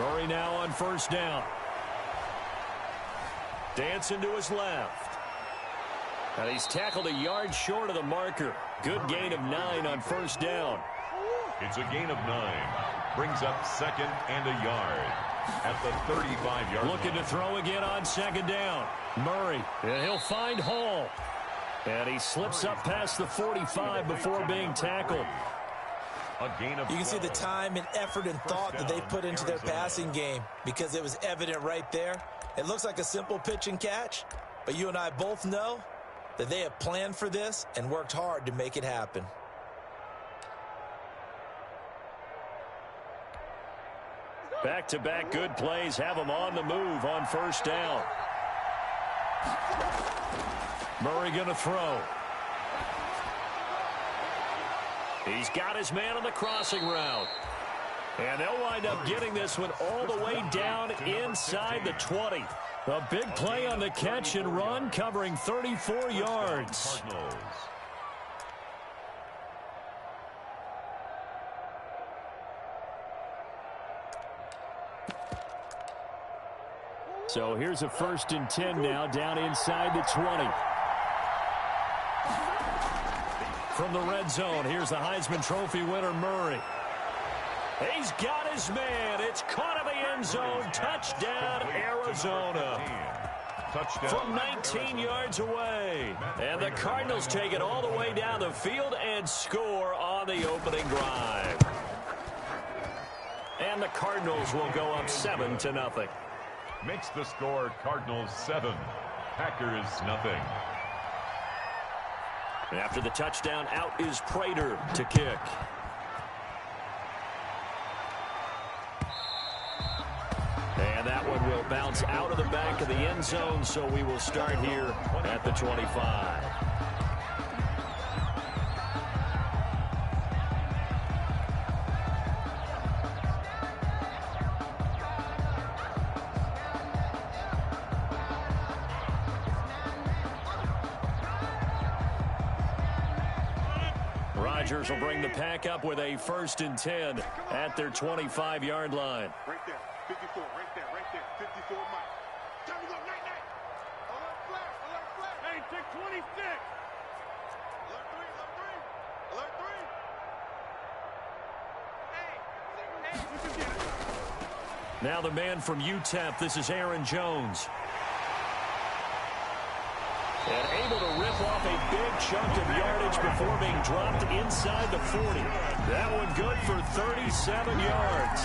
Murray now on first down. Dancing to his left. And he's tackled a yard short of the marker. Good gain of 9 on first down. It's a gain of 9. Brings up 2nd and a yard at the 35-yard line. Looking to throw again on 2nd down. Murray, and he'll find Hall. And he slips up past the 45 before being tackled. You can see the time and effort and thought that they put into their passing game because it was evident right there. It looks like a simple pitch and catch, but you and I both know that they have planned for this and worked hard to make it happen. Back-to-back good plays have him on the move on first down. Murray going to throw. He's got his man on the crossing route. And they'll wind up getting this one all the way down inside the 20. A big play on the catch and run, covering 34 yards. So here's a 1st and 10 now, down inside the 20. From the red zone, here's the Heisman Trophy winner, Murray. He's got his man. It's caught in the end zone. Touchdown, Arizona. From 19 yards away. And the Cardinals take it all the way down the field and score on the opening drive. And the Cardinals will go up 7-0. Makes the score Cardinals 7, Packers nothing. After the touchdown, out is Prater to kick. And that one will bounce out of the back of the end zone, so we will start here at the 25. Rodgers will bring the pack up with a 1st and 10 at their 25-yard line. Right there, 54, right there, 54 Mike. Time to go, night. Alert flat. Hey, take 26. Alert 3. Now the man from UTEP, this is Aaron Jones. And able to rip off a big chunk of yardage before being dropped inside the 40. That one good for 37 yards.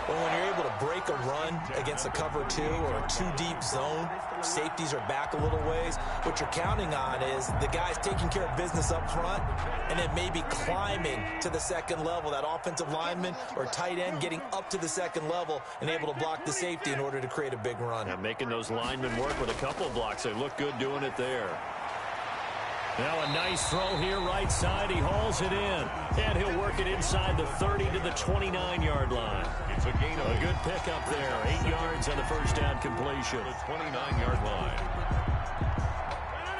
Well, when you're able to break a run against a cover 2 or a 2-deep zone, safeties are back a little ways. What you're counting on is the guys taking care of business up front and then maybe climbing to the 2nd level, that offensive lineman or tight end getting up to the 2nd level and able to block the safety in order to create a big run. Now making those linemen work with a couple of blocks. They look good doing it there. Now a nice throw here right side. He hauls it in. And he'll work it inside the 30 to the 29-yard line. It's a gain of a good pickup there. 8 yards on the first down completion. The 29-yard line.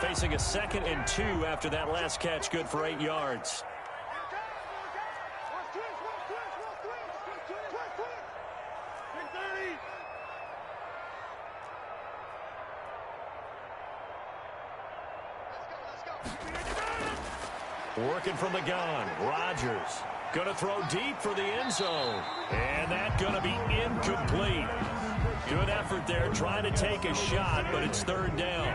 Facing a 2nd and 2 after that last catch. Good for 8 yards. Working from the gun, Rodgers going to throw deep for the end zone. And that's going to be incomplete. Good effort there trying to take a shot, but it's 3rd down.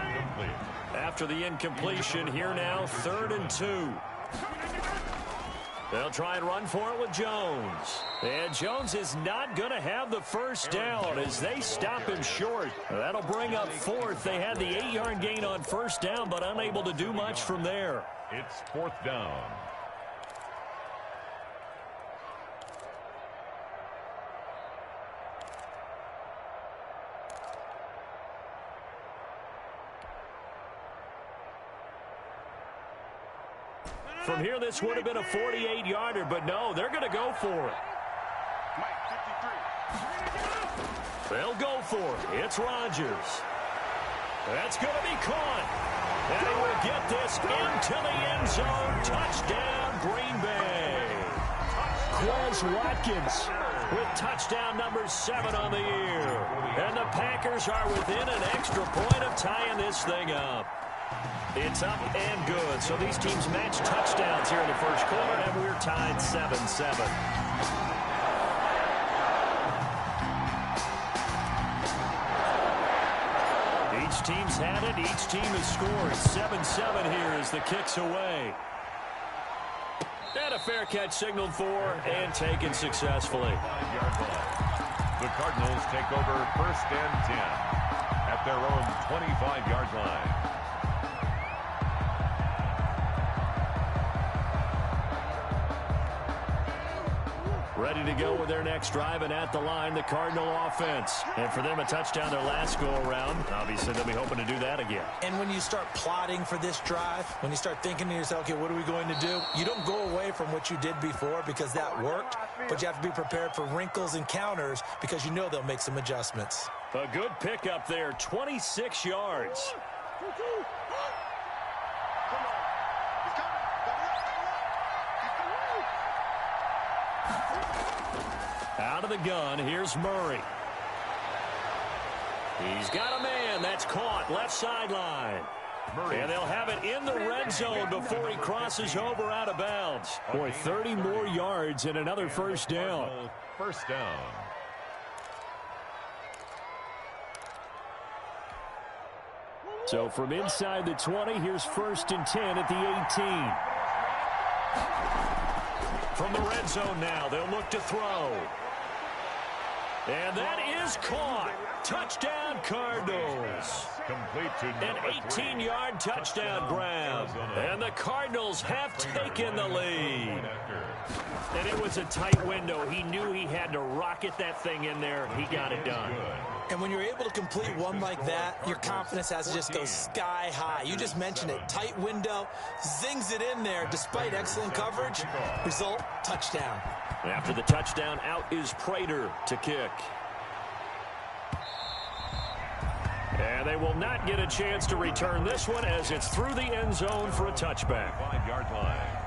After the incompletion, here now 3rd and 2. They'll try and run for it with Jones. And Jones is not going to have the first down as they stop him short. That'll bring up 4th. They had the 8-yard gain on first down, but unable to do much from there. It's 4th down. From here, this would have been a 48-yarder, but no, they're going to go for it. They'll go for it. It's Rodgers. That's going to be caught. And he will get this into the end zone. Touchdown, Green Bay. Quez Watkins with touchdown number 7 on the year. And the Packers are within an extra point of tying this thing up. It's up and good. So these teams match touchdowns here in the first quarter, and we're tied 7-7. Each team's had it. Each team has scored. 7-7 here as the kick's away. And a fair catch signaled for and taken successfully. The Cardinals take over 1st and 10 at their own 25-yard line. Ready to go with their next drive, and at the line, the Cardinal offense. And for them, a touchdown their last go-around. Obviously, they'll be hoping to do that again. And when you start plotting for this drive, when you start thinking to yourself, okay, what are we going to do? You don't go away from what you did before because that worked, but you have to be prepared for wrinkles and counters because you know they'll make some adjustments. A good pickup there, 26 yards. Out of the gun, here's Murray. He's got a man. That's caught. Left sideline. And they'll have it in the red zone before he crosses over out of bounds. Boy, 30 more yards and another first down. First down. So from inside the 20, here's 1st and 10 at the 18. From the red zone now, they'll look to throw. And that is caught. Touchdown, Cardinals. Complete to An 18-yard touchdown grab. And the Cardinals have taken the lead. And it was a tight window. He knew he had to rocket that thing in there. He got it done. And when you're able to complete one like that, your confidence has to just go sky high. You just mentioned it. Tight window, zings it in there despite excellent coverage. Result, touchdown. After the touchdown, out is Prater to kick. And they will not get a chance to return this one as it's through the end zone for a touchback. 5-yard line.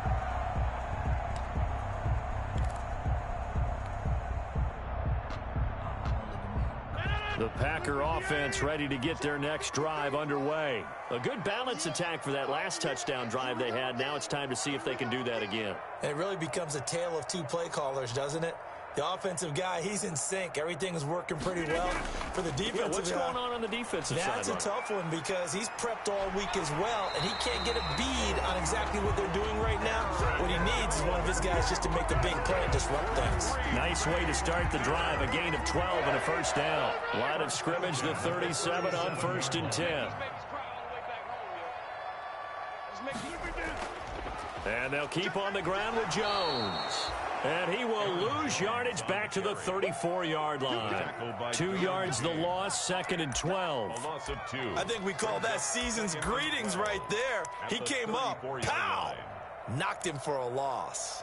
The Packer offense ready to get their next drive underway. A good balance attack for that last touchdown drive they had. Now it's time to see if they can do that again. It really becomes a tale of two play callers, doesn't it? The offensive guy, he's in sync. Everything is working pretty well. For the defensive what's guy, going on the defensive side? that's a tough one because he's prepped all week as well, and he can't get a bead on exactly what they're doing right now. What he needs is one of his guys just to make the big play and disrupt things. Nice way to start the drive. A gain of 12 and a first down. Line of scrimmage, the 37 on 1st and 10. And they'll keep on the ground with Jones. And he will lose yardage back to the 34-yard line. 2 yards the loss, 2nd and 12. A loss of 2. I think we call that season's greetings right there. He came up, pow! Knocked him for a loss.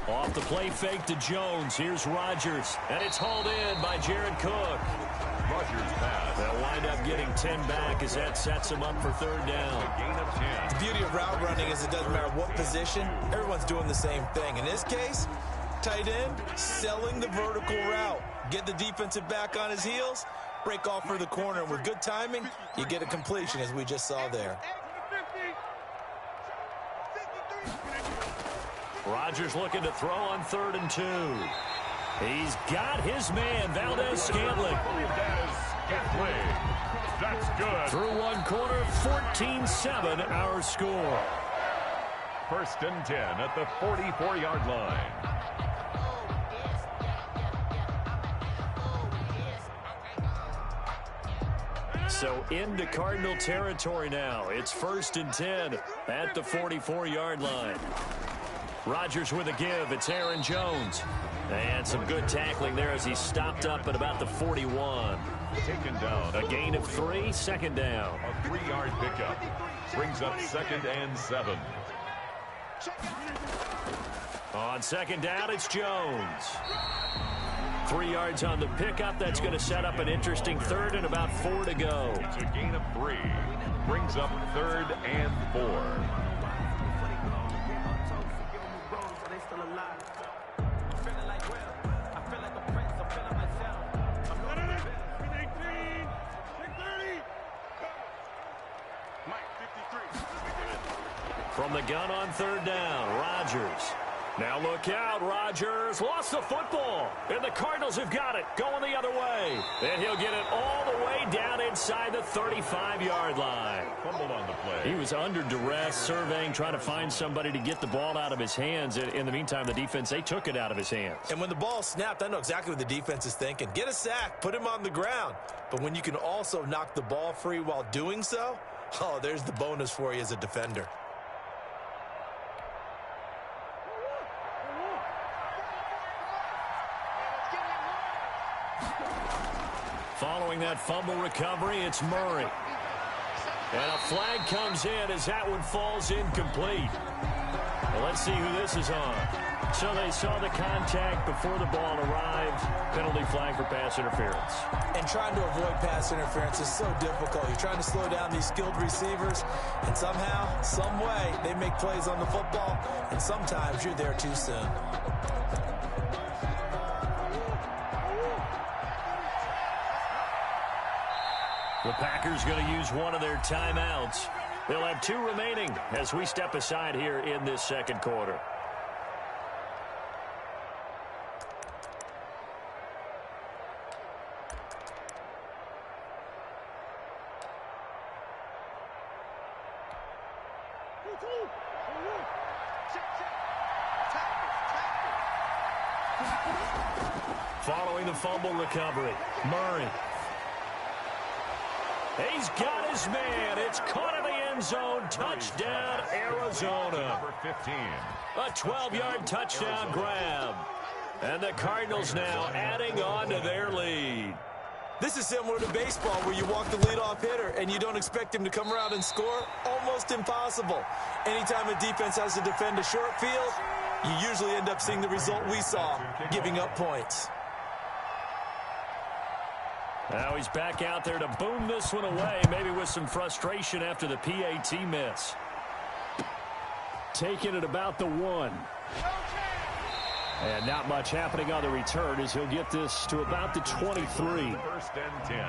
Off the play fake to Jones. Here's Rodgers. And it's hauled in by Jared Cook. Rodgers pass. They'll wind up getting 10 back as that sets them up for 3rd down. A gain of 10. The beauty of route running is it doesn't matter what position. Everyone's doing the same thing. In this case, tight end, selling the vertical route. Get the defensive back on his heels, break off for the corner. And with good timing, you get a completion as we just saw there. Rodgers looking to throw on 3rd and 2. He's got his man, Valdez-Scantling. That's good. Through one quarter, 14-7 our score. 1st and 10 at the 44-yard line. So into Cardinal territory now. It's 1st and 10 at the 44-yard line. Rodgers with a give. It's Aaron Jones. And some good tackling there as he stopped up at about the 41. Taken down. A gain of 3, 2nd down. A 3-yard pickup. Brings up 2nd and 7. On second down, it's Jones. 3 yards on the pickup. That's going to set up an interesting third and about 4 to go. It's a gain of 3. Brings up 3rd and 4. From the gun on 3rd down, Rodgers. Now look out, Rodgers lost the football, and the Cardinals have got it, going the other way. And he'll get it all the way down inside the 35-yard line. Fumbled on the play. He was under duress, surveying, trying to find somebody to get the ball out of his hands. In the meantime, the defense, they took it out of his hands. And when the ball snapped, I know exactly what the defense is thinking. Get a sack, put him on the ground. But when you can also knock the ball free while doing so, oh, there's the bonus for you as a defender. Following that fumble recovery, it's Murray. And a flag comes in as that one falls incomplete. Well, let's see who this is on. So they saw the contact before the ball arrived. Penalty flag for pass interference. And trying to avoid pass interference is so difficult. You're trying to slow down these skilled receivers, and somehow, some way, they make plays on the football, and sometimes you're there too soon. The Packers going to use one of their timeouts. They'll have 2 remaining as we step aside here in this second quarter. Following the fumble recovery, Murray. He's got his man. It's caught in the end zone. Touchdown, Arizona. Number 15. A 12-yard touchdown grab. And the Cardinals now adding on to their lead. This is similar to baseball where you walk the leadoff hitter and you don't expect him to come around and score. Almost impossible. Anytime a defense has to defend a short field, you usually end up seeing the result we saw, giving up points. Now he's back out there to boom this one away, maybe with some frustration after the PAT miss. Taking it about the 1. And not much happening on the return as he'll get this to about the 23. 1st and 10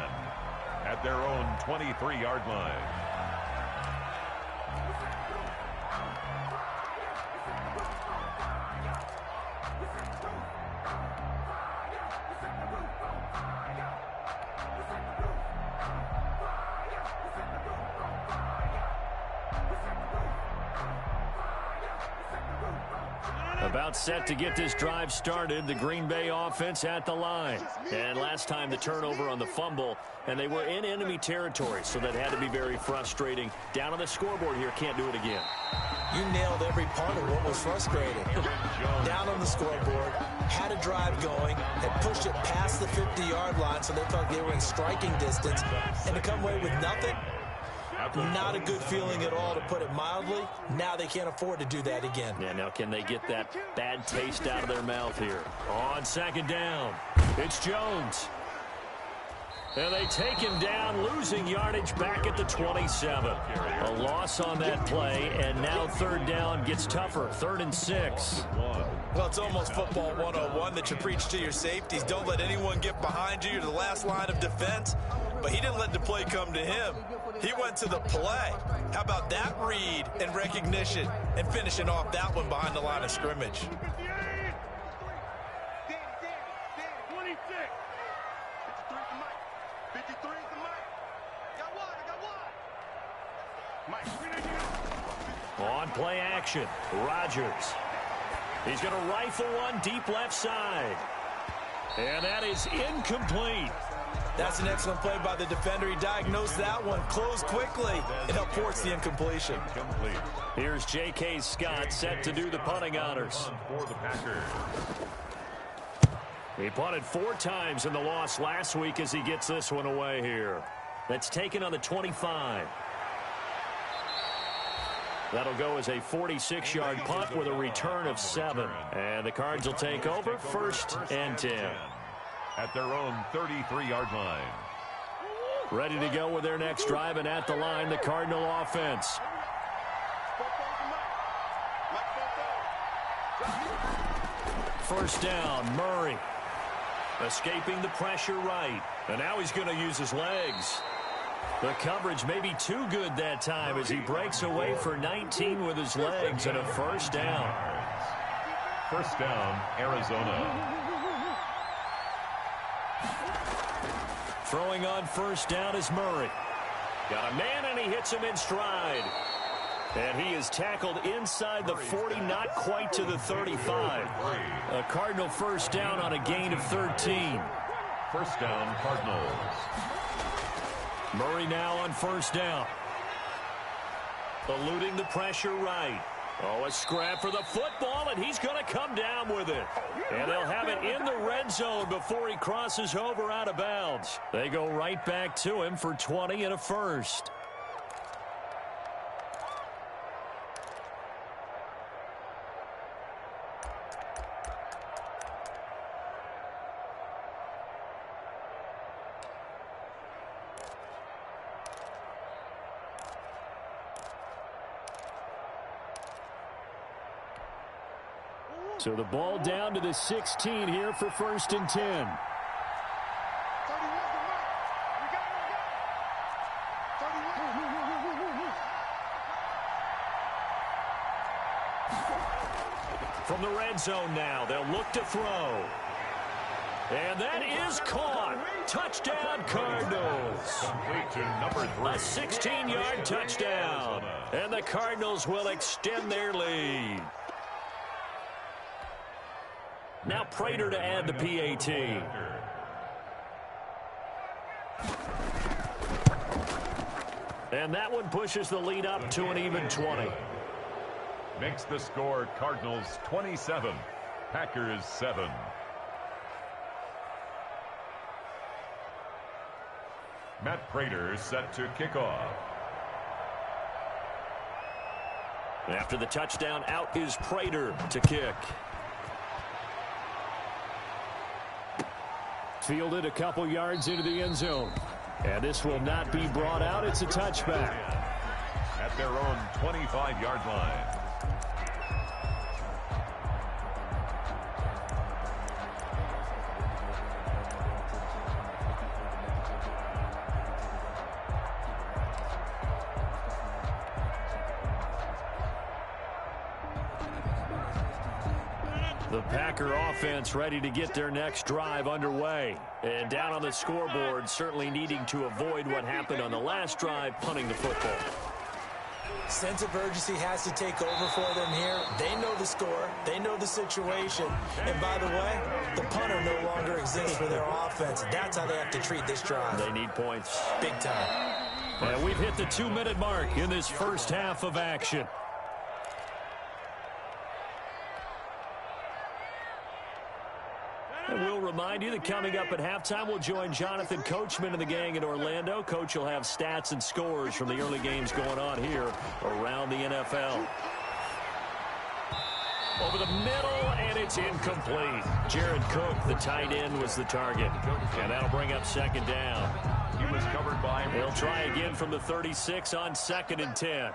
at their own 23-yard line. About set to get this drive started, the Green Bay offense at the line. And last time the turnover on the fumble, and they were in enemy territory, so that had to be very frustrating. Down on the scoreboard here, can't do it again. You nailed every part of what was frustrating. Down on the scoreboard, had a drive going, had pushed it past the 50-yard line, so they thought they were in striking distance, and to come away with nothing, not a good feeling at all, to put it mildly. Now they can't afford to do that again. Yeah, now can they get that bad taste out of their mouth here? On second down, it's Jones. And they take him down, losing yardage back at the 27. A loss on that play, and now 3rd down gets tougher. 3rd and 6. Well, it's almost football 101 that you preach to your safeties. Don't let anyone get behind you. You're the last line of defense. But he didn't let the play come to him. He went to the play. How about that read and recognition and finishing off that one behind the line of scrimmage? On play action, Rodgers. He's going to rifle one deep left side. And that is incomplete. That's an excellent play by the defender. He diagnosed that one, closed quickly, and helped force the incompletion. Here's J.K. Scott set to do the punting honors. For the Packers. He punted 4 times in the loss last week as he gets this one away here. That's taken on the 25. That'll go as a 46-yard punt with a return of 7. And the Cards will take over 1st and 10. At their own 33-yard line. Ready to go with their next drive, and at the line, the Cardinal offense. First down, Murray. Escaping the pressure right. And now he's going to use his legs. The coverage may be too good that time as he breaks away for 19 with his legs and a first down. First down, Arizona. Throwing on first down is Murray. Got a man, and he hits him in stride. And he is tackled inside the 40, not quite to the 35. A Cardinal first down on a gain of 13. First down, Cardinals. Murray now on first down. Eluding the pressure right. Oh, a scrap for the football, and he's going to come down with it. And they'll have it in the red zone before he crosses over out of bounds. They go right back to him for 20 and a first. So the ball down to the 16 here for 1st and 10. From the red zone now, they'll look to throw. And that is caught. Touchdown, Cardinals. A 16-yard touchdown. And the Cardinals will extend their lead. Now Prater to add the PAT. And that one pushes the lead up to an even 20. Makes the score Cardinals 27, Packers 7. Matt Prater set to kick off. After the touchdown, out is Prater to kick. Fielded a couple yards into the end zone. And this will not be brought out. It's a touchback. At their own 25-yard line. The Packer offense ready to get their next drive underway. And down on the scoreboard, certainly needing to avoid what happened on the last drive, punting the football. Sense of urgency has to take over for them here. They know the score. They know the situation. And by the way, the punter no longer exists for their offense. That's how they have to treat this drive. They need points. Big time. And we've hit the 2-minute mark in this first half of action. And we'll remind you that coming up at halftime, we'll join Jonathan Coachman and the gang in Orlando. Coach will have stats and scores from the early games going on here around the NFL. Over the middle, and it's incomplete. Jared Cook, the tight end, was the target. And that'll bring up second down. He was covered by... They'll try again from the 36 on 2nd and 10.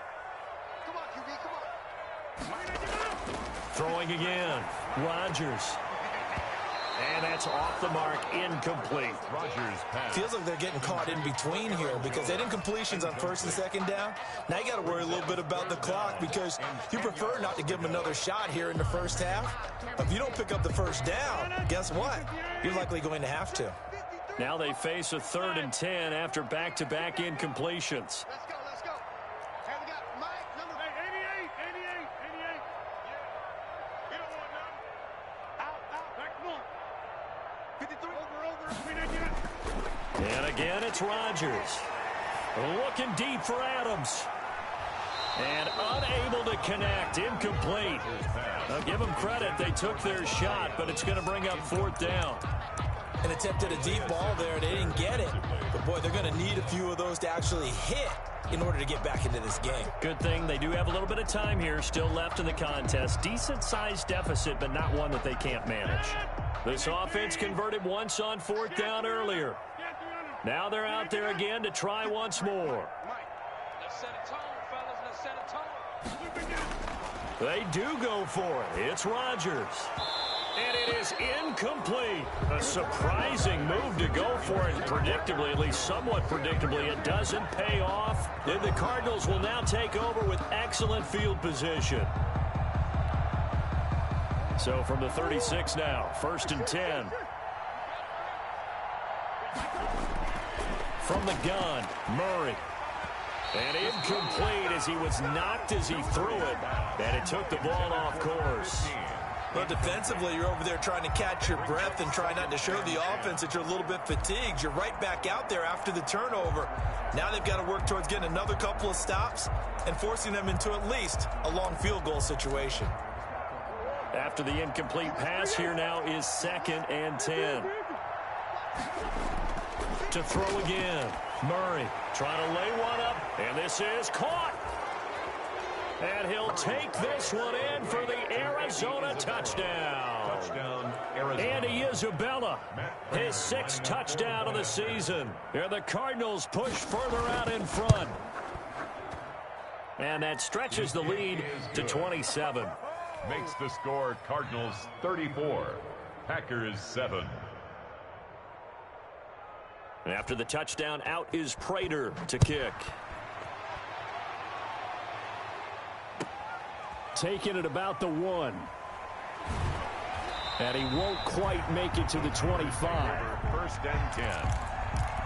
Throwing again. Rodgers. And that's off the mark, incomplete. Rodgers pass. Feels like they're getting caught in between here because they did incompletions on 1st and 2nd down. Now you got to worry a little bit about the clock because you prefer not to give them another shot here in the first half. If you don't pick up the first down, guess what? You're likely going to have to. Now they face a 3rd and 10 after back-to-back incompletions. Let's go, let's go. Hey, we got Mike, number 88. You don't want none. Out, back one. 53, over. And again, it's Rodgers. Looking deep for Adams. And unable to connect, incomplete. Now give them credit, they took their shot, but it's going to bring up 4th down. An attempt at a deep ball there, they didn't get it. But, boy, they're going to need a few of those to actually hit in order to get back into this game. Good thing they do have a little bit of time here still left in the contest. Decent-sized deficit, but not one that they can't manage. This offense converted once on 4th down earlier. Now they're out there again to try once more. Let's set a tone, fellas. Let's set a tone. They do go for it. It's Rodgers. And it is incomplete. A surprising move to go for it. Predictably, at least somewhat predictably, it doesn't pay off. Then the Cardinals will now take over with excellent field position. So from the 36 now, 1st and 10. From the gun, Murray. And incomplete as he was knocked as he threw it. And it took the ball off course. Well, defensively, you're over there trying to catch your breath and try not to show the offense that you're a little bit fatigued. You're right back out there after the turnover. Now they've got to work towards getting another couple of stops and forcing them into at least a long field goal situation. After the incomplete pass, here now is 2nd and 10. To throw again. Murray trying to lay one up, and this is caught. And he'll take this one in for the Arizona touchdown. Touchdown, Arizona. Andy Isabella, his 6th touchdown of the season. And the Cardinals push further out in front. And that stretches the lead to 27. Makes the score Cardinals 34, Packers 7. After the touchdown, out is Prater to kick. Taking it about the 1. And he won't quite make it to the 25. 1st and 10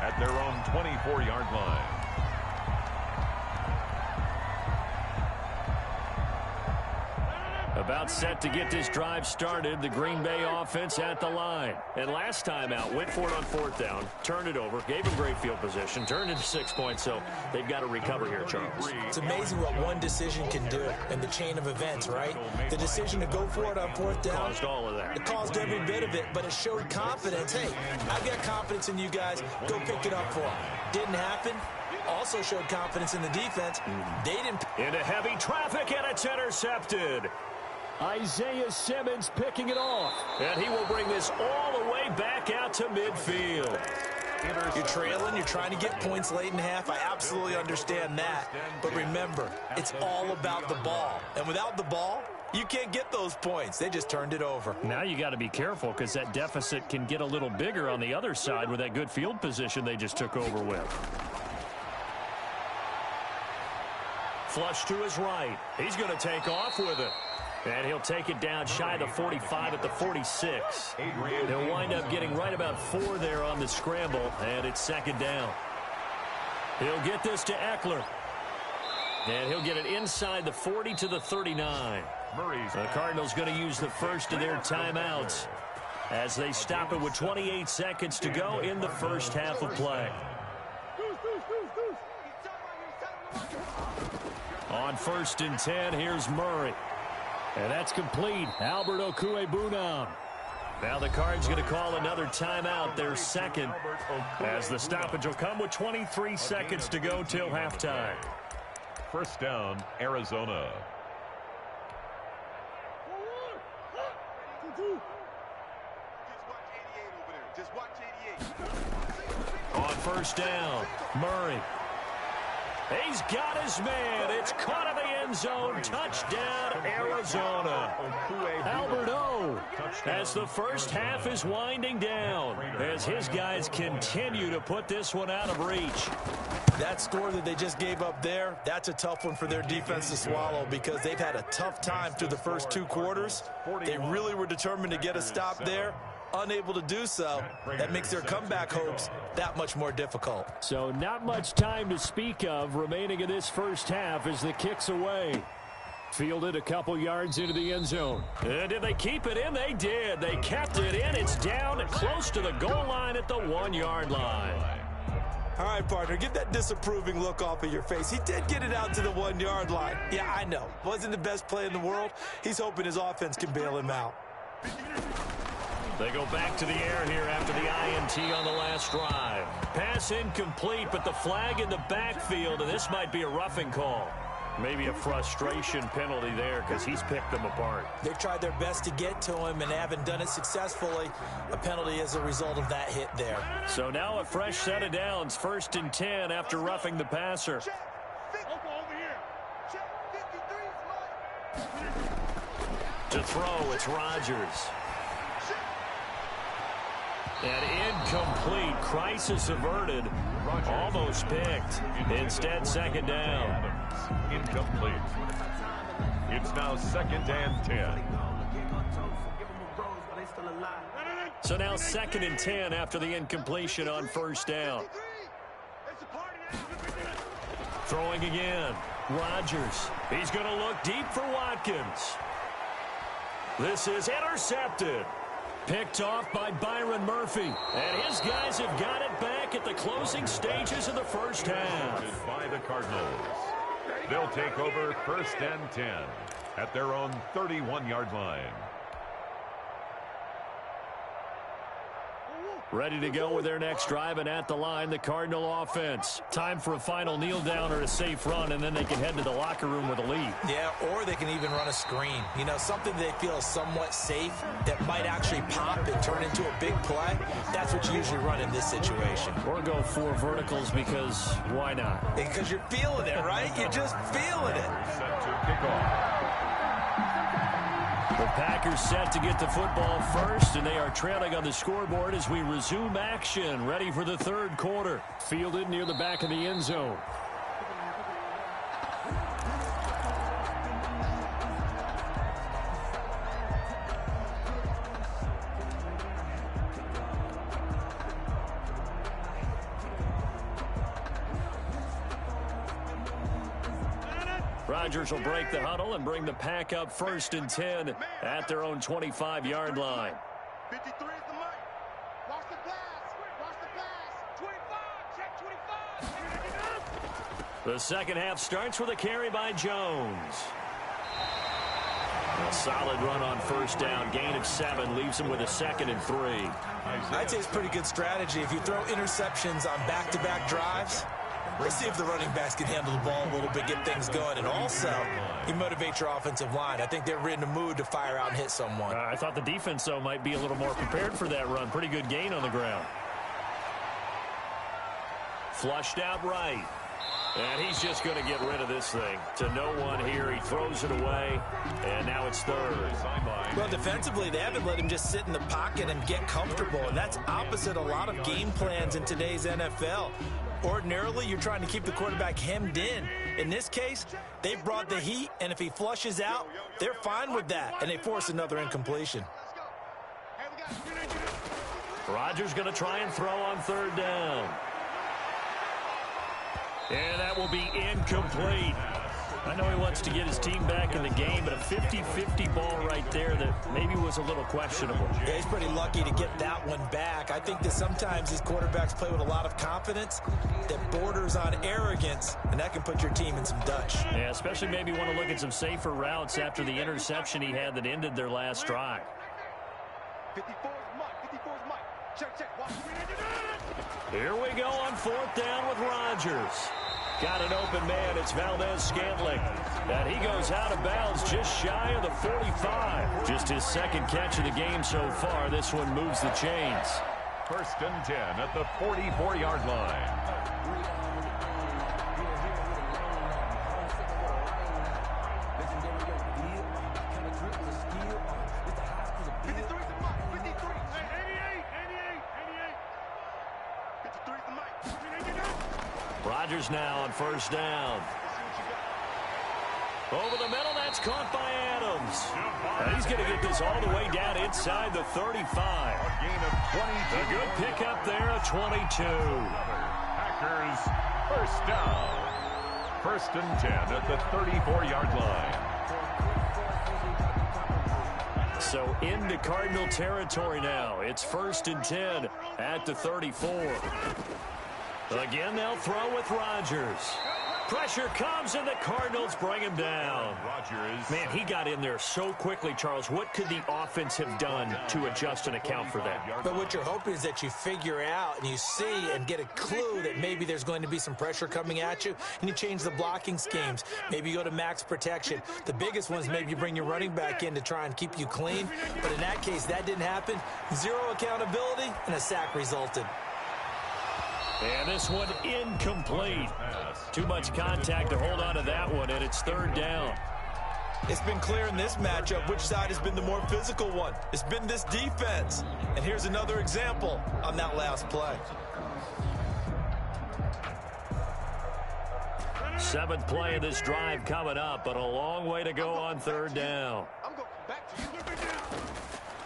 at their own 24-yard line. About set to get this drive started, the Green Bay offense at the line. And last time out, went for it on 4th down, turned it over, gave him great field position, turned into 6 points, so they've got to recover here, Charles. It's amazing what one decision can do in the chain of events, right? The decision to go for it on 4th down. Caused all of that. It caused every bit of it, but it showed confidence. Hey, I've got confidence in you guys. Go pick it up for them. Didn't happen. Also showed confidence in the defense. They didn't. Into heavy traffic, and it's intercepted. Isaiah Simmons picking it off. And he will bring this all the way back out to midfield. You're trailing. You're trying to get points late in half. I absolutely understand that. But remember, it's all about the ball. And without the ball, you can't get those points. They just turned it over. Now you got to be careful because that deficit can get a little bigger on the other side with that good field position they just took over with. Flush to his right. He's going to take off with it. And he'll take it down shy of the 45 at the 46. They'll wind up getting right about 4 there on the scramble, and it's 2nd down. He'll get this to Eckler. And he'll get it inside the 40 to the 39. The Cardinals going to use the first of their timeouts as they stop it with 28 seconds to go in the first half of play. On 1st and 10, here's Murray. And that's complete. Albert Okwuegbunam. Now the Cards going to call another timeout, their 2nd, as the stoppage will come with 23 seconds to go till halftime. 1st down, Arizona. Just watch 88 over there. On 1st down, Murray. He's got his man. It's caught in the end zone. Touchdown, Arizona. Albert O, as the first half is winding down, as his guys continue to put this one out of reach. That score that they just gave up there, that's a tough one for their defense to swallow because they've had a tough time through the first 2 quarters. They really were determined to get a stop there. Unable to do so, that makes their comeback hopes that much more difficult. So not much time to speak of remaining in this first half as the kick's away. Fielded a couple yards into the end zone. And did they keep it in? They did. They kept it in. It's down close to the goal line at the 1-yard line. All right, partner, get that disapproving look off of your face. He did get it out to the 1-yard line. Yeah, I know. Wasn't the best play in the world. He's hoping his offense can bail him out. They go back to the air here after the INT on the last drive. Pass incomplete, but the flag in the backfield, and this might be a roughing call. Maybe a frustration penalty there because he's picked them apart. They've tried their best to get to him and haven't done it successfully. A penalty as a result of that hit there. So now a fresh set of downs, 1st and 10 after roughing the passer. To throw, it's Rodgers. And incomplete. Crisis averted. Almost picked. Instead, 2nd down. Incomplete. It's now 2nd and 10. So now 2nd and 10 after the incompletion on 1st down. Throwing again. Rodgers. He's going to look deep for Watkins. This is intercepted. Picked off by Byron Murphy. And his guys have got it back at the closing stages of the first half. By the Cardinals. They'll take over 1st and 10 at their own 31-yard line. Ready to go with their next drive, and at the line, the Cardinal offense. Time for a final kneel down or a safe run, and then they can head to the locker room with a lead. Yeah, or they can even run a screen. You know, something they feel is somewhat safe that might actually pop and turn into a big play. That's what you usually run in this situation. Or go 4 verticals because why not? Because you're feeling it, right? You're just feeling it. Set to kick off. The Packers set to get the football first, and they are trailing on the scoreboard as we resume action, ready for the 3rd quarter. Fielded near the back of the end zone. Rodgers will break the huddle and bring the pack up 1st and 10 at their own 25-yard line. 53 is the mic. Watch the pass. Watch the pass. 25. Check 25. The second half starts with a carry by Jones. A solid run on 1st down. Gain of 7 leaves him with a 2nd and 3. I'd say it's pretty good strategy. If you throw interceptions on back-to-back drives, let's see if the running backs can handle the ball a little bit, get things going. And also, you motivate your offensive line. I think they're in the mood to fire out and hit someone. I thought the defense, though, might be a little more prepared for that run. Pretty good gain on the ground. Flushed out right. And he's just going to get rid of this thing. To no one here. He throws it away. And now it's 3rd. Well, defensively, they haven't let him just sit in the pocket and get comfortable. And that's opposite a lot of game plans in today's NFL. Ordinarily, you're trying to keep the quarterback hemmed in. In this case, they brought the heat, and if he flushes out, they're fine with that, and they force another incompletion. Rodgers going to try and throw on 3rd down. And that will be incomplete. I know he wants to get his team back in the game, but a 50-50 ball right there that maybe was a little questionable. Yeah, he's pretty lucky to get that one back. I think that sometimes these quarterbacks play with a lot of confidence that borders on arrogance, and that can put your team in some Dutch. Yeah, especially maybe want to look at some safer routes after the interception he had that ended their last drive. 54's Mike. 54's Mike. Check. Watch. Here we go on 4th down with Rodgers. Got an open man. It's Valdez-Scantling. And he goes out of bounds just shy of the 45. Just his 2nd catch of the game so far. This one moves the chains. 1st and 10 at the 44-yard line. Rodgers now on 1st down. Over the middle, that's caught by Adams. And he's going to get this all the way down inside the 35. A gain of 22. A good pickup there, a 22. Packers 1st down. 1st and 10 at the 34-yard line. So into Cardinal territory now. It's 1st and 10 at the 34. Again, they'll throw with Rodgers. Pressure comes, and the Cardinals bring him down. Man, he got in there so quickly, Charles. What could the offense have done to adjust and account for that? But what you're hoping is that you figure out and you see and get a clue that maybe there's going to be some pressure coming at you, and you change the blocking schemes. Maybe you go to max protection. The biggest one is maybe you bring your running back in to try and keep you clean. But in that case, that didn't happen. Zero accountability, and a sack resulted. And this one incomplete. Too much contact to hold on to that one, and it's third down. It's been clear in this matchup which side has been the more physical one. It's been this defense. And here's another example on that last play. 7th play of this drive coming up, but a long way to go on third down.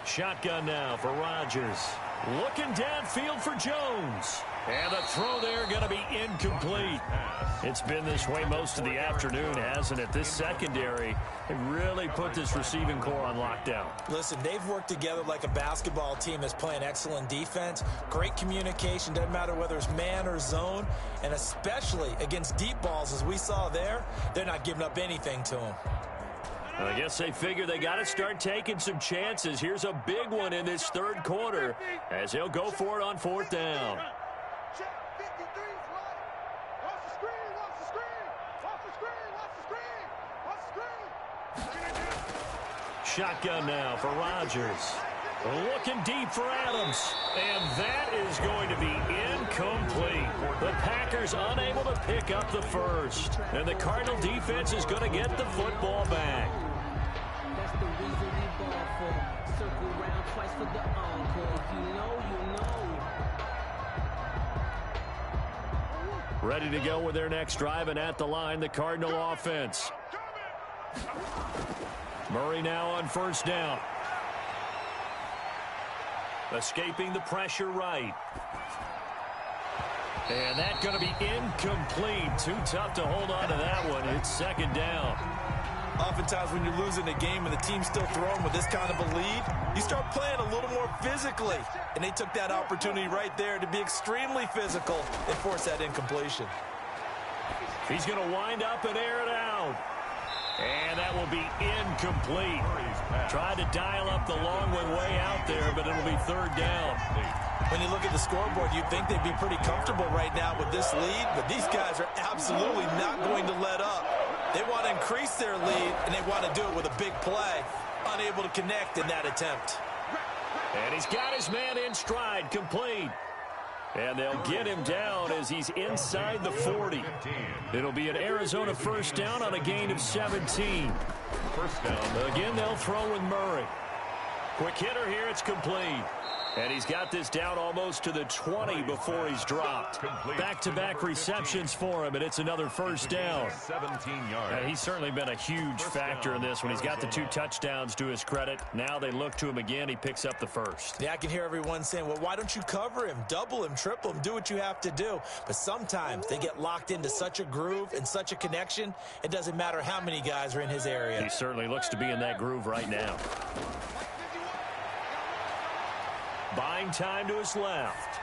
Shotgun now for Rodgers. Looking downfield for Jones. And the throw there going to be incomplete. It's been this way most of the afternoon, hasn't it? This secondary, they really put this receiving core on lockdown. Listen, they've worked together like a basketball team that's playing excellent defense. Great communication, doesn't matter whether it's man or zone. And especially against deep balls, as we saw there, they're not giving up anything to them. I guess they figure they got to start taking some chances. Here's a big one in this third quarter as they'll go for it on fourth down. Shotgun now for Rodgers. Looking deep for Adams. And that is going to be incomplete. The Packers unable to pick up the first. And the Cardinal defense is going to get the football back. That's the reason we ball for. Circle round twice for the encore. If you know, you know. Ready to go with their next drive, and at the line, the Cardinal offense. Murray now on first down. Escaping the pressure right. And that's going to be incomplete. Too tough to hold on to that one. It's second down. Oftentimes when you're losing a game and the team's still throwing with this kind of a lead, you start playing a little more physically. And they took that opportunity right there to be extremely physical and force that incompletion. He's going to wind up and air it out. And that will be incomplete. Tried to dial up the long one way out there, but it'll be third down. When you look at the scoreboard, you'd think they'd be pretty comfortable right now with this lead, but these guys are absolutely not going to let up. They want to increase their lead, and they want to do it with a big play. Unable to connect in that attempt. And he's got his man in stride, complete. And they'll get him down as he's inside the 40. It'll be an Arizona first down on a gain of 17. First down. Again, they'll throw with Murray. Quick hitter here, it's complete. And he's got this down almost to the 20 before he's dropped. Back-to-back receptions for him, and it's another first down. 17 yards. And he's certainly been a huge factor in this one. He's got the 2 touchdowns to his credit. Now they look to him again. He picks up the first. Yeah, I can hear everyone saying, well, why don't you cover him, double him, triple him, do what you have to do. But sometimes they get locked into such a groove and such a connection, it doesn't matter how many guys are in his area. He certainly looks to be in that groove right now. Buying time to his left.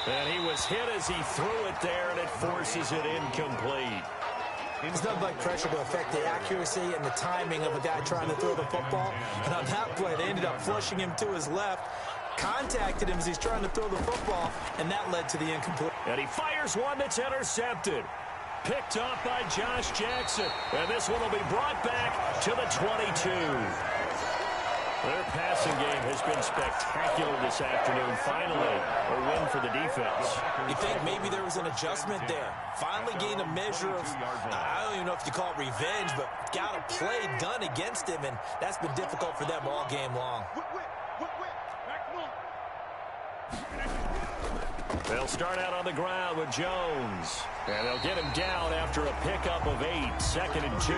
And he was hit as he threw it there, and it forces it incomplete. It's nothing like pressure to affect the accuracy and the timing of a guy trying to throw the football. And on that play, they ended up flushing him to his left, contacted him as he's trying to throw the football, and that led to the incomplete. And he fires one that's intercepted. Picked off by Josh Jackson. And this one will be brought back to the 22. Their passing game has been spectacular this afternoon. Finally, a win for the defense. You think maybe there was an adjustment there. Finally gained a measure of, I don't even know if you call it revenge, but got a play done against him, and that's been difficult for them all game long. They'll start out on the ground with Jones. And they'll get him down after a pickup of 8. 2nd and 2.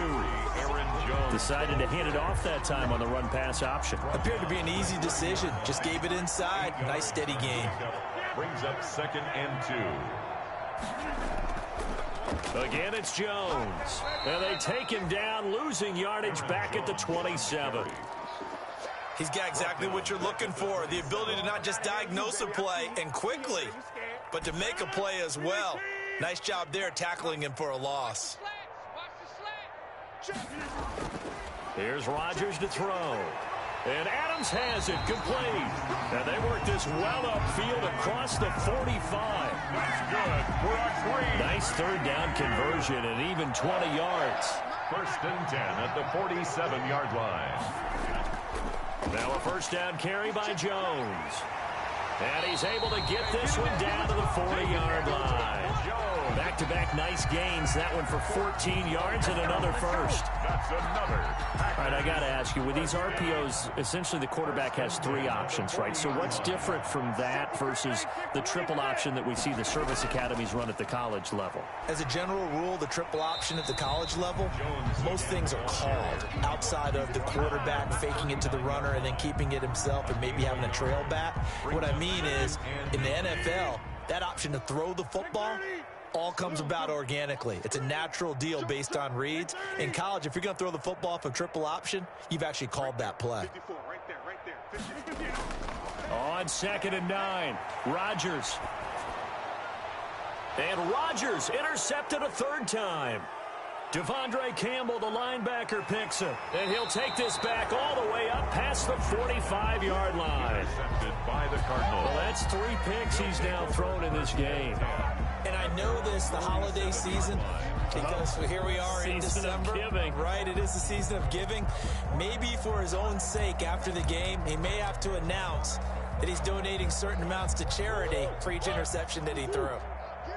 Aaron Jones decided to hand it off that time on the run-pass option. Appeared to be an easy decision. Just gave it inside. Nice, steady game. brings up 2nd and 2. Again, it's Jones. And they take him down, losing yardage back at the 27. He's got exactly what you're looking for, the ability to not just diagnose a play and quickly, but to make a play as well. Nice job there tackling him for a loss. Watch the slant. Here's Rodgers to throw. And Adams has it complete. And they work this well upfield across the 45. That's good for a 3. Nice third down conversion and even 20 yards. 1st and 10 at the 47-yard line. Now a first down carry by Jones. And he's able to get this one down to the 40-yard line. Back-to-back nice gains. That one for 14 yards and another first. That's another. All right, I got to ask you, with these RPOs, essentially the quarterback has 3 options, right? So what's different from that versus the triple option that we see the service academies run at the college level? As a general rule, the triple option at the college level, most things are called outside of the quarterback faking it to the runner and then keeping it himself and maybe having a trail back. What I mean is, in the NFL, that option to throw the football all comes about organically. It's a natural deal based on reads. In college, if you're going to throw the football off a triple option, you've actually called that play. 54, right there. 50. On 2nd and 9, Rodgers. And Rodgers intercepted a 3rd time. Devondre Campbell, the linebacker, picks it. And he'll take this back all the way up past the 45-yard line. Intercepted by the Cardinals. Well, that's 3 picks he's now thrown in this game. And I know this, the holiday season, because here we are in December. Season of giving. Right, it is the season of giving. Maybe for his own sake after the game, he may have to announce that he's donating certain amounts to charity for each interception that he threw.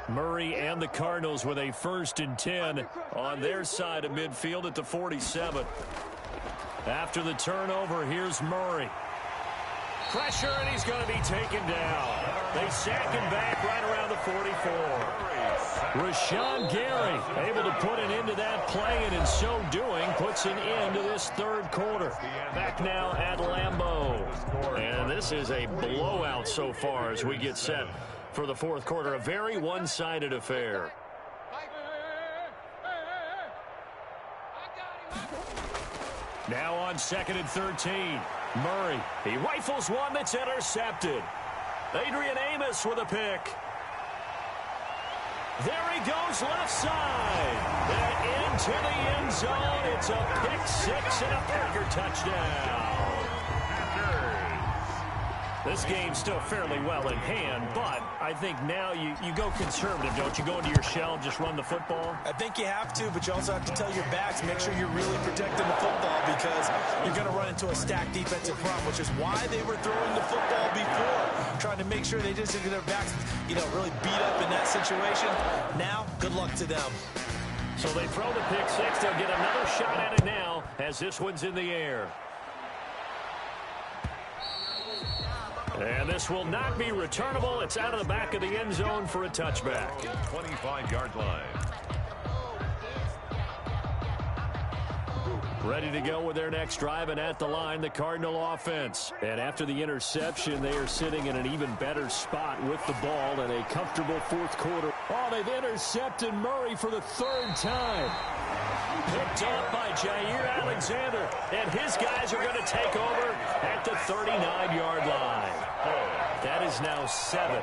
Murray and the Cardinals with a 1st and 10 on their side of midfield at the 47. After the turnover, here's Murray. Pressure, and he's going to be taken down. They sack him back right around the 44. Rashawn Gary able to put an end to that play, and in so doing, puts an end to this 3rd quarter. Back now at Lambeau. And this is a blowout so far as we get set for the 4th quarter. A very one-sided affair. Now on 2nd and 13. Murray, he rifles one that's intercepted. Adrian Amos with a pick. There he goes left side. And into the end zone. It's a pick 6 and a Packer touchdown. This game's still fairly well in hand, but I think now you go conservative, don't you? Go into your shell, just run the football? I think you have to, but you also have to tell your backs, make sure you're really protecting the football because you're going to run into a stacked defensive front, which is why they were throwing the football before, trying to make sure they just get their backs, really beat up in that situation. Now, good luck to them. So they throw the pick 6. They'll get another shot at it now as this one's in the air. And this will not be returnable. It's out of the back of the end zone for a touchback. 25-yard line. Ready to go with their next drive, and at the line, the Cardinal offense. And after the interception, they are sitting in an even better spot with the ball in a comfortable 4th quarter. Oh, they've intercepted Murray for the 3rd time. Picked up by Jair Alexander, and his guys are going to take over at the 39-yard line. That is now 7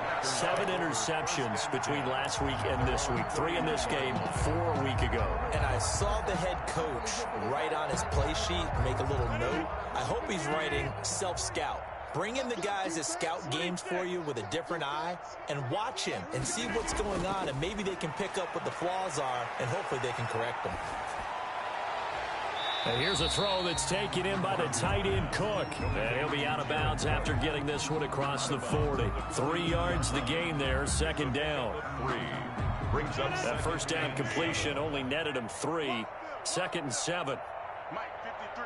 interceptions between last week and this week. 3 in this game, 4 a week ago. And I saw the head coach write on his play sheet, make a little note. I hope he's writing self-scout. Bring in the guys that scout games for you with a different eye and watch him and see what's going on, and maybe they can pick up what the flaws are, and hopefully they can correct them. And here's a throw that's taken in by the tight end Cook. And he'll be out of bounds after getting this one across the 40. 3 yards the gain there, 2nd down. 3 brings up that first down completion only netted him 3. 2nd and 7. Mike, 53,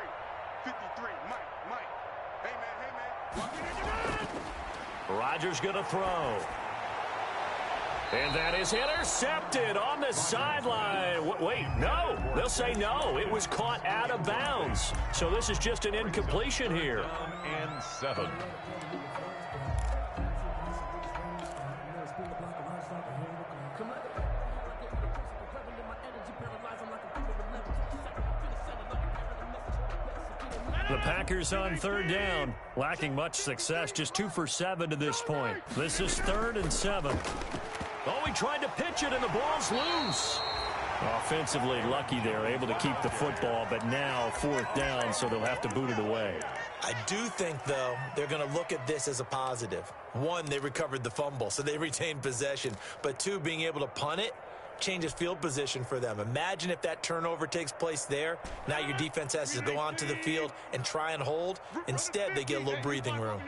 Mike. Hey, man. Rodgers going to throw. And that is intercepted on the sideline. Wait, no. They'll say no. It was caught out of bounds. So this is just an incompletion here. 1 and 7. The Packers on 3rd down, lacking much success, just 2 for 7 to this point. This is 3rd and 7. Oh, he he tried to pitch it, and the ball's loose. Offensively lucky they're able to keep the football, but now 4th down, so they'll have to boot it away. I do think, though, they're going to look at this as a positive. 1, they recovered the fumble, so they retained possession. But 2, being able to punt it changes field position for them. Imagine if that turnover takes place there. Now your defense has to go onto the field and try and hold. Instead, they get a little breathing room.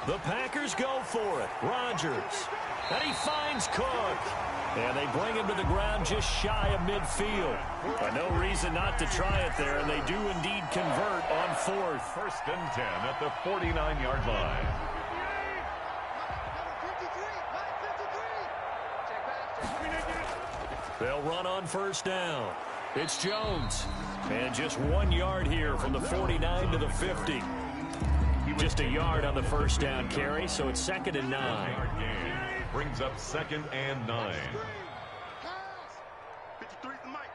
The Packers go for it. Rodgers. And he finds Cook. And they bring him to the ground just shy of midfield. But no reason not to try it there, and they do indeed convert on 4th. 1st and 10 at the 49-yard line. They'll run on 1st down. It's Jones. And just 1 yard here from the 49 to the 50. Just a yard on the 1st down carry, so it's 2nd and 9. Brings up 2nd and 9. 53 is the mic.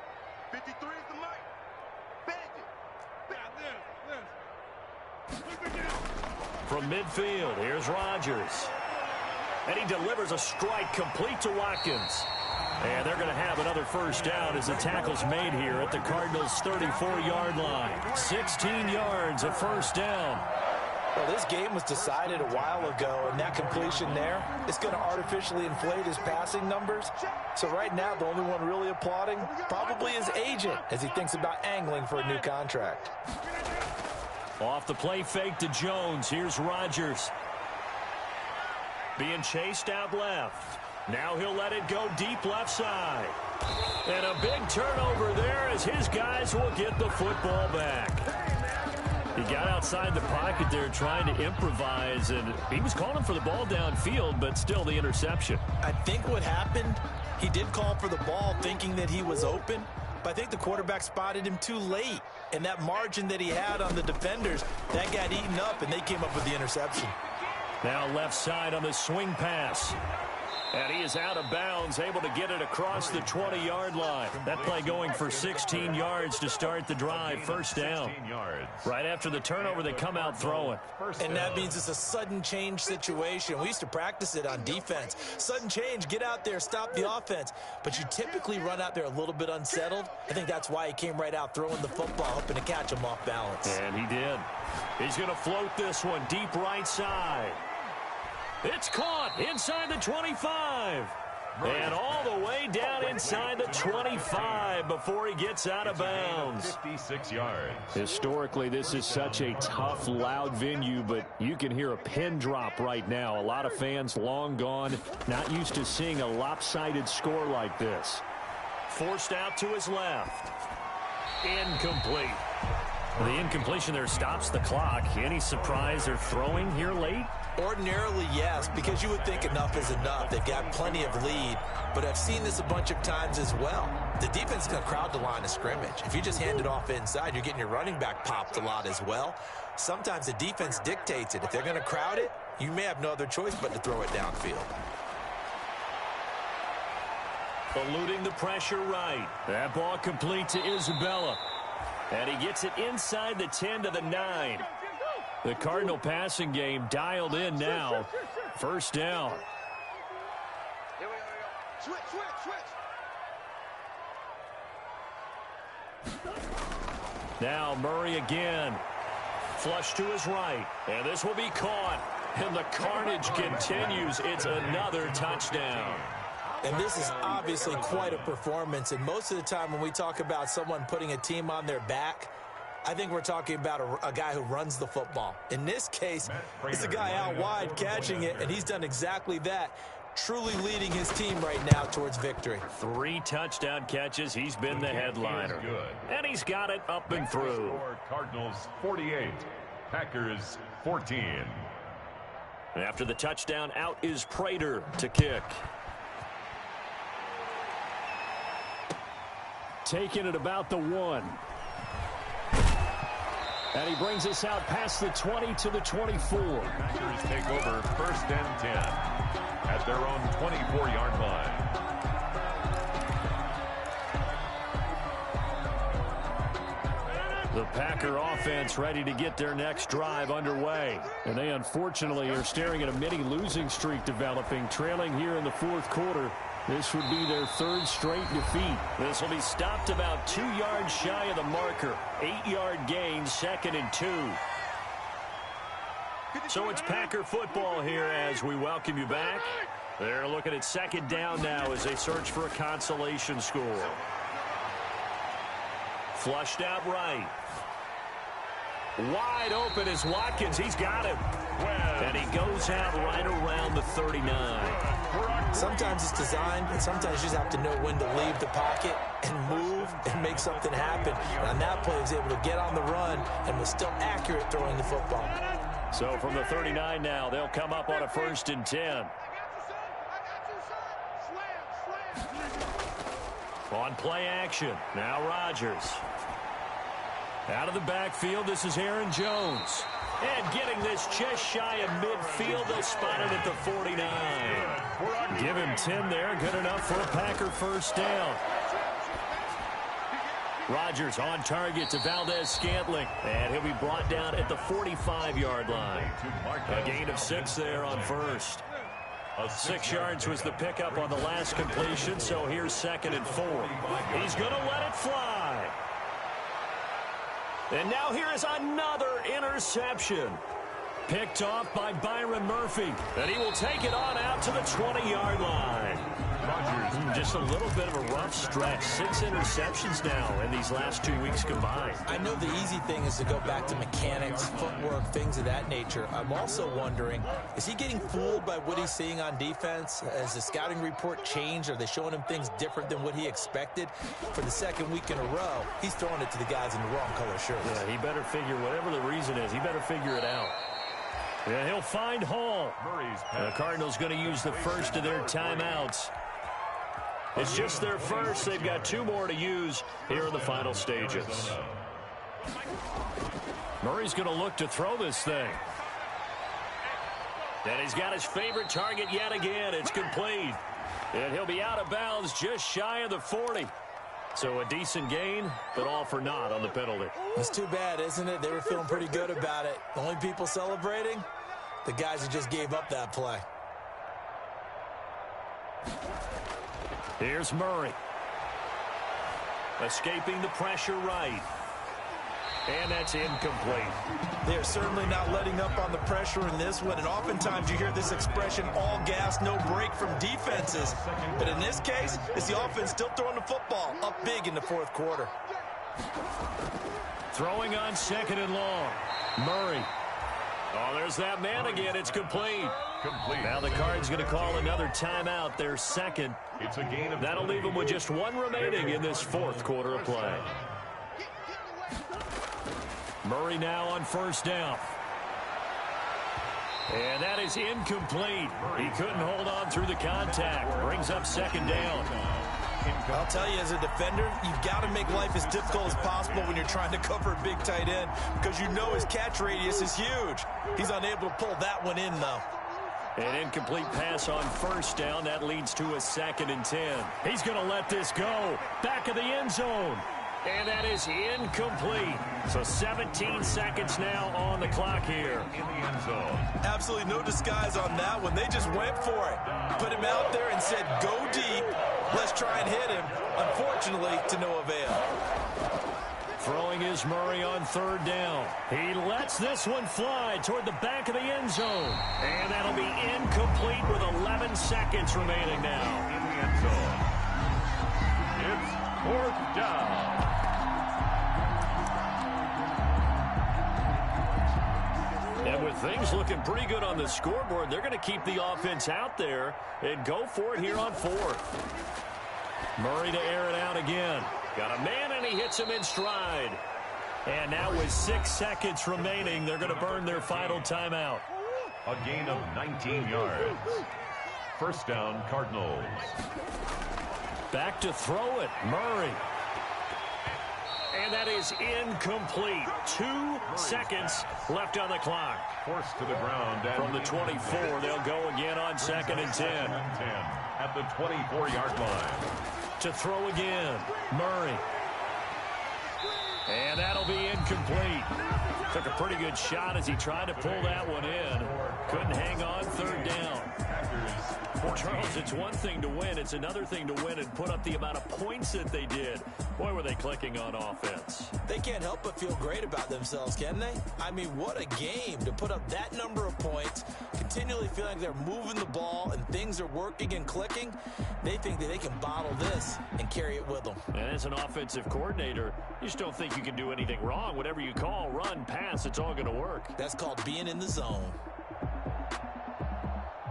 53 is the mic. Beg it. From midfield, here's Rodgers. And he delivers a strike complete to Watkins. And they're going to have another 1st down as the tackle's made here at the Cardinals' 34-yard line. 16 yards of 1st down. Well, this game was decided a while ago, and that completion there is going to artificially inflate his passing numbers. So right now, the only one really applauding probably his agent as he thinks about angling for a new contract. Off the play fake to Jones. Here's Rodgers. Being chased out left. Now he'll let it go deep left side. And a big turnover there as his guys will get the football back. He got outside the pocket there trying to improvise, and he was calling for the ball downfield, but still the interception. I think what happened, he did call for the ball thinking that he was open, but I think the quarterback spotted him too late. And that margin that he had on the defenders, that got eaten up, and they came up with the interception. Now left side on the swing pass. And he is out of bounds, able to get it across the 20-yard line. That play going for 16 yards to start the drive. 1st down. Right after the turnover, they come out throwing. And that means it's a sudden change situation. We used to practice it on defense. Sudden change, get out there, stop the offense. But you typically run out there a little bit unsettled. I think that's why he came right out throwing the football, hoping to catch him off balance. And he did. He's going to float this one deep right side. It's caught inside the 25. And all the way down inside the 25 before he gets out of bounds. 56 yards. Historically, this is such a tough, loud venue, but you can hear a pin drop right now. A lot of fans long gone, not used to seeing a lopsided score like this. Forced out to his left. Incomplete. The incompletion there stops the clock. Any surprise they're throwing here late? Ordinarily, yes, because you would think enough is enough. They've got plenty of lead, but I've seen this a bunch of times as well. The defense is going to crowd the line of scrimmage. If you just hand it off inside, you're getting your running back popped a lot as well. Sometimes the defense dictates it. If they're going to crowd it, you may have no other choice but to throw it downfield. Eluding the pressure right. That ball complete to Isabella. And he gets it inside the 10 to the 9. The Cardinal passing game dialed in now. 1st down. Switch. Now Murray again. Flush to his right. And this will be caught. And the carnage continues. It's another touchdown. And this is obviously quite a performance. And most of the time when we talk about someone putting a team on their back, I think we're talking about a guy who runs the football. In this case, it's a guy out wide catching it, and he's done exactly that, truly leading his team right now towards victory. 3 touchdown catches. He's been the headliner. And he's got it up and through. Cardinals 48, Packers 14. After the touchdown, out is Prater to kick. Taking it about the 1. And he brings us out past the 20 to the 24. Packers take over 1st and 10 at their own 24-yard line. The Packer offense ready to get their next drive underway. And they unfortunately are staring at a mini losing streak developing, trailing here in the fourth quarter. This would be their third straight defeat. This will be stopped about 2 yards shy of the marker. 8-yard gain, 2nd and 2. So it's Packer football here as we welcome you back. They're looking at 2nd down now as they search for a consolation score. Flushed out right. Wide open is Watkins. He's got him. And he goes out right around the 39. Sometimes it's designed, and sometimes you just have to know when to leave the pocket and move and make something happen. And on that play, he was able to get on the run and was still accurate throwing the football. So from the 39 now, they'll come up on a 1st and 10. On play action, now Rodgers. Out of the backfield, this is Aaron Jones. And getting this just shy of midfield, they'll spot it at the 49. Give him 10 there, good enough for a Packer 1st down. Rodgers on target to Valdez-Scantling, and he'll be brought down at the 45-yard line. A gain of 6 there on 1st. 6 yards was the pickup on the last completion, so here's 2nd and 4. He's going to let it fly. And now here is another interception. Picked off by Byron Murphy. And he will take it on out to the 20-yard line. Just a little bit of a rough stretch. 6 interceptions now in these last 2 weeks combined. I know the easy thing is to go back to mechanics, footwork, things of that nature. I'm also wondering, is he getting fooled by what he's seeing on defense? Has the scouting report changed? Are they showing him things different than what he expected? For the 2nd week in a row, he's throwing it to the guys in the wrong color shirts. Yeah, he better figure, whatever the reason is, he better figure it out. Yeah, he'll find Hall. The Cardinals going to use the first of their timeouts. It's just their first. They've got 2 more to use here in the final stages. Murray's going to look to throw this thing. And he's got his favorite target yet again. It's complete. And he'll be out of bounds just shy of the 40. So a decent gain, but all for naught on the penalty. It's too bad, isn't it? They were feeling pretty good about it. The only people celebrating, the guys who just gave up that play. Here's Murray. Escaping the pressure right. And that's incomplete. They're certainly not letting up on the pressure in this one. And oftentimes you hear this expression, all gas, no break from defenses. But in this case, it's the offense still throwing the football up big in the 4th quarter. Throwing on 2nd and long. Murray. Oh, there's that man again. It's complete. Now the Cards going to call another timeout, their 2nd. It's a gain of That'll leave them with just 1 remaining in this 4th quarter of play. Murray now on 1st down. And that is incomplete. He couldn't hold on through the contact. Brings up 2nd down. I'll tell you, as a defender, you've got to make life as difficult as possible when you're trying to cover a big tight end because you know his catch radius is huge. He's unable to pull that one in, though. An incomplete pass on 1st down. That leads to a 2nd and 10. He's going to let this go. Back of the end zone. And that is incomplete. So 17 seconds now on the clock here. in the end zone. Absolutely no disguise on that one. They just went for it. Put him out there and said, go deep. Let's try and hit him. Unfortunately, to no avail. Throwing is Murray on 3rd down. He lets this one fly toward the back of the end zone. And that'll be incomplete with 11 seconds remaining now. In the end zone. It's 4th down. And with things looking pretty good on the scoreboard, they're going to keep the offense out there and go for it here on 4th. Murray to air it out again. Got a man, and he hits him in stride. And now with 6 seconds remaining, they're going to burn their final timeout. A gain of 19 yards. 1st down, Cardinals. Back to throw it, Murray. And that is incomplete. 2 seconds left on the clock. Forced to the ground. From the 24, they'll go again on 2nd and 10. At the 24-yard line. To throw again, Murray. And that'll be incomplete. Took a pretty good shot as he tried to pull that one in. Couldn't hang on third down. Well, Charles, it's one thing to win. It's another thing to win and put up the amount of points that they did. Boy, were they clicking on offense. They can't help but feel great about themselves, can they? I mean, what a game to put up that number of points, continually feeling like they're moving the ball and things are working and clicking. They think that they can bottle this and carry it with them. And as an offensive coordinator, you just don't think you can do anything wrong. Whatever you call, run, pass, it's all going to work. That's called being in the zone.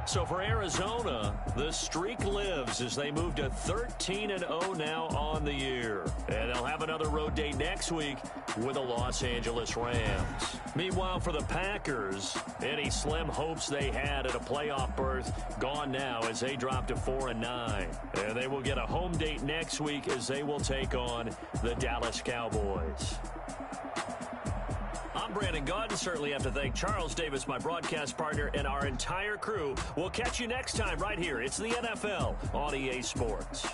So for Arizona, the streak lives as they move to 13-0 now on the year. And they'll have another road date next week with the Los Angeles Rams. Meanwhile, for the Packers, any slim hopes they had at a playoff berth gone now as they drop to 4-9. And they will get a home date next week as they will take on the Dallas Cowboys. I'm Brandon Gaudin. Certainly have to thank Charles Davis, my broadcast partner, and our entire crew. We'll catch you next time right here. It's the NFL on EA Sports.